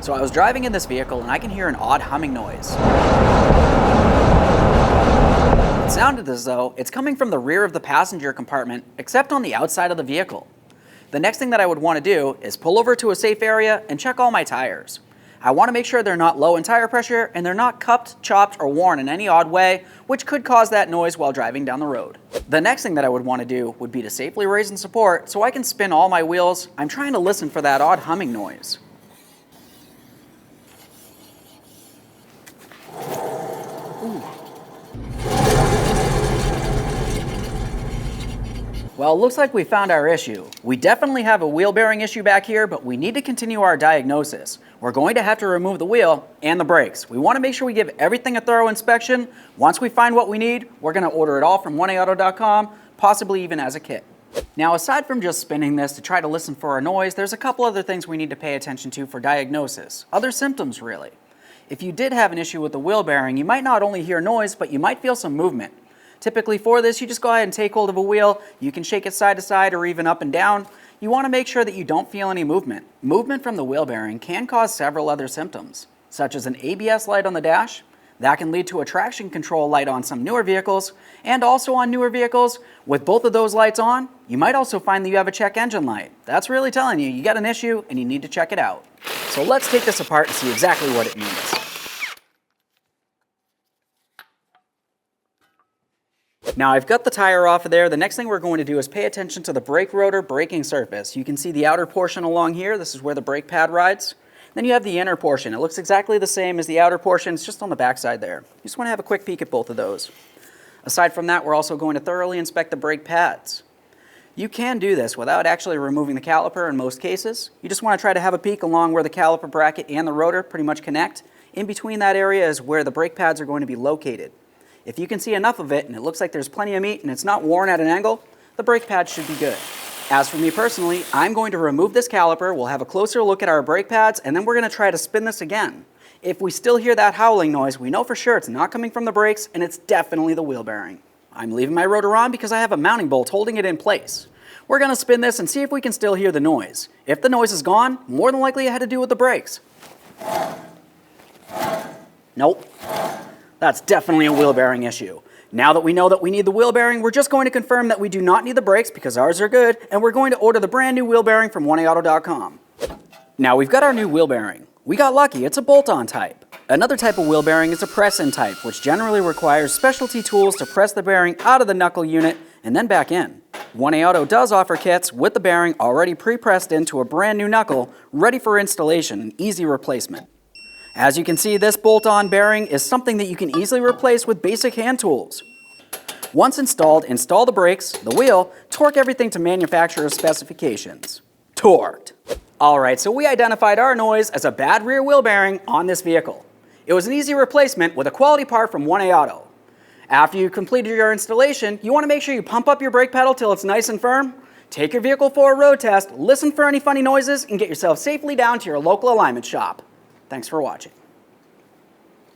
So I was driving in this vehicle and I can hear an odd humming noise. It sounded as though it's coming from the rear of the passenger compartment, except on the outside of the vehicle. The next thing that I would want to do is pull over to a safe area and check all my tires. I want to make sure they're not low in tire pressure and they're not cupped, chopped, or worn in any odd way, which could cause that noise while driving down the road. The next thing that I would want to do would be to safely raise and support so I can spin all my wheels. I'm trying to listen for that odd humming noise. Ooh. Well, it looks like we found our issue. We definitely have a wheel bearing issue back here, but we need to continue our diagnosis. We're going to have to remove the wheel and the brakes. We want to make sure we give everything a thorough inspection. Once we find what we need, we're going to order it all from 1aauto.com, possibly even as a kit. Now, aside from just spinning this to try to listen for a noise, there's a couple other things we need to pay attention to for diagnosis. Other symptoms, really. If you did have an issue with the wheel bearing, you might not only hear noise, but you might feel some movement. Typically for this, you just go ahead and take hold of a wheel. You can shake it side to side or even up and down. You want to make sure that you don't feel any movement. Movement from the wheel bearing can cause several other symptoms, such as an ABS light on the dash. That can lead to a traction control light on some newer vehicles, and also on newer vehicles, with both of those lights on, you might also find that you have a check engine light. That's really telling you got an issue and you need to check it out. So let's take this apart and see exactly what it means. Now I've got the tire off of there. The next thing we're going to do is pay attention to the brake rotor braking surface. You can see the outer portion along here. This is where the brake pad rides. Then you have the inner portion. It looks exactly the same as the outer portion. It's just on the back side there. You just want to have a quick peek at both of those. Aside from that, we're also going to thoroughly inspect the brake pads. You can do this without actually removing the caliper in most cases. You just want to try to have a peek along where the caliper bracket and the rotor pretty much connect. In between that area is where the brake pads are going to be located. If you can see enough of it and it looks like there's plenty of meat and it's not worn at an angle, the brake pads should be good. As for me personally, I'm going to remove this caliper, we'll have a closer look at our brake pads, and then we're going to try to spin this again. If we still hear that howling noise, we know for sure it's not coming from the brakes and it's definitely the wheel bearing. I'm leaving my rotor on because I have a mounting bolt holding it in place. We're going to spin this and see if we can still hear the noise. If the noise is gone, more than likely it had to do with the brakes. Nope. That's definitely a wheel bearing issue. Now that we know that we need the wheel bearing, we're just going to confirm that we do not need the brakes because ours are good, and we're going to order the brand new wheel bearing from 1aauto.com. Now we've got our new wheel bearing. We got lucky, it's a bolt-on type. Another type of wheel bearing is a press-in type, which generally requires specialty tools to press the bearing out of the knuckle unit and then back in. 1aauto does offer kits with the bearing already pre-pressed into a brand new knuckle, ready for installation and easy replacement. As you can see, this bolt-on bearing is something that you can easily replace with basic hand tools. Once installed, install the brakes, the wheel, torque everything to manufacturer's specifications. Torqued. Alright, so we identified our noise as a bad rear wheel bearing on this vehicle. It was an easy replacement with a quality part from 1aauto. After you completed your installation, you want to make sure you pump up your brake pedal till it's nice and firm, take your vehicle for a road test, listen for any funny noises, and get yourself safely down to your local alignment shop. Thanks for watching.